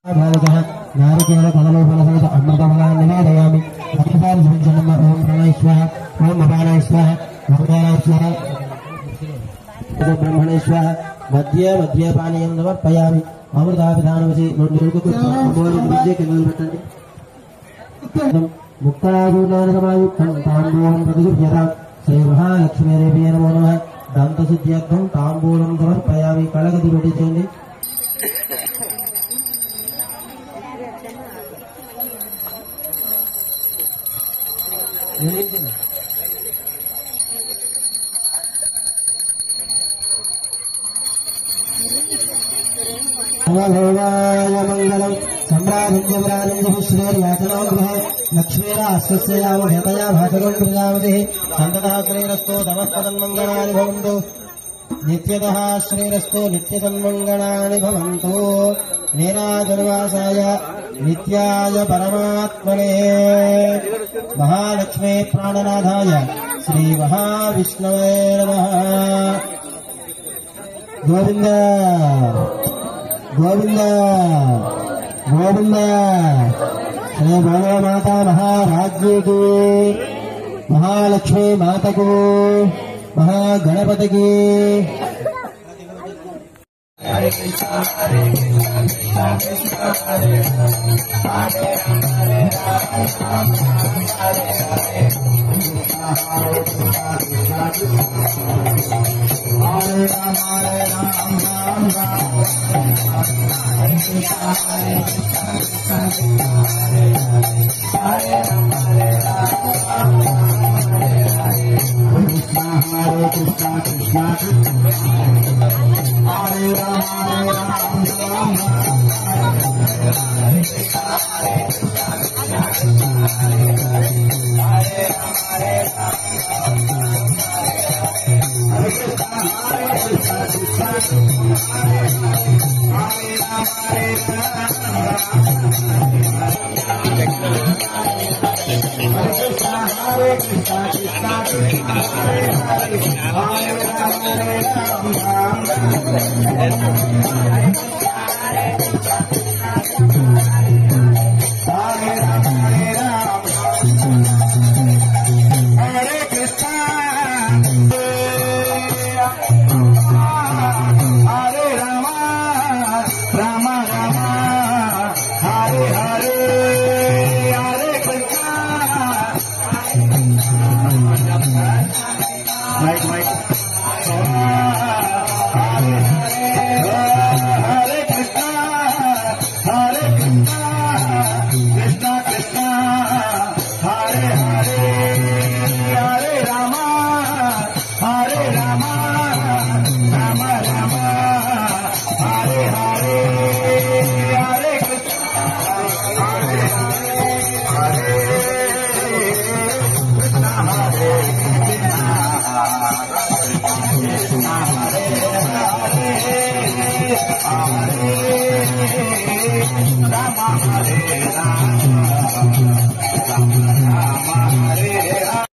नारिकेल कदलोपलसहित अमृतफलान् निवेदयामि। ओम प्रणय स्वाहा, ओम अपानाय स्वाहा, ओम ज्ञानाय स्वाहा, ब्रह्मणे स्वाहा। मध्ये मध्ये पानीयं समर्पयामि। अमृताभिधानवशी मुक्तादूर्णानसमायुक्तं ताम्बूलं प्रतिगृह्यतां। श्रीमहालक्ष्मीदेवी नमो नमः। दान्तसिद्ध्यर्थं ताम्बूलं समर्पयामि। कळगति पठिंचंడి। भगवाय मंगलम सम्राजन्यवराजन्य श्रेर्याचनाग्रह लक्ष्मीरास्यस्याम हेतया भाषकं प्रजापतिः सन्ततः श्रीरस्तो तमस्तन्मङ्गलानि भवन्तु। नित्यतः श्रीरस्तो नित्यतन्मङ्गलानि भवन्तु। नीराजनिवासाय नित्याय परमात्मने महालक्ष्मी प्राणनाथाय श्री महाविष्णवे नमः। गोविंद गोविंद गोविंद। श्री भोले माता महाराज्य की, महालक्ष्मी माता को, महागणपति की। हरे कृष्ण हरे कृष्ण कृष्ण हरे हरे हरे राम हरे हरे Hare Rama